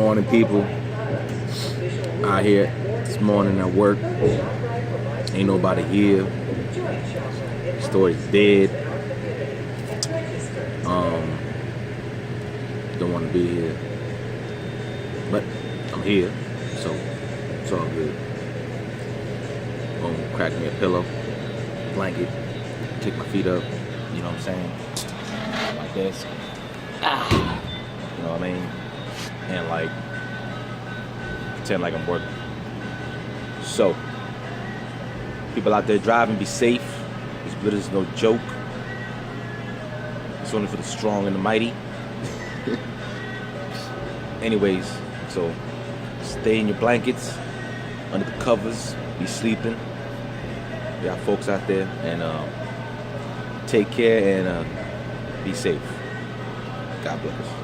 Morning, people. Out here this morning at work. Ain't nobody here. Store's dead. Don't want to be here, but I'm here, so it's all good. Crack me a pillow, blanket, kick my feet up. You know what I'm saying? Like this. You know what I mean? And like pretend like I'm working. So, people out there driving, be safe. This blizzard is no joke. It's only for the strong and the mighty. Anyways, so stay in your blankets, under the covers, be sleeping. We got folks out there, and take care and be safe. God bless.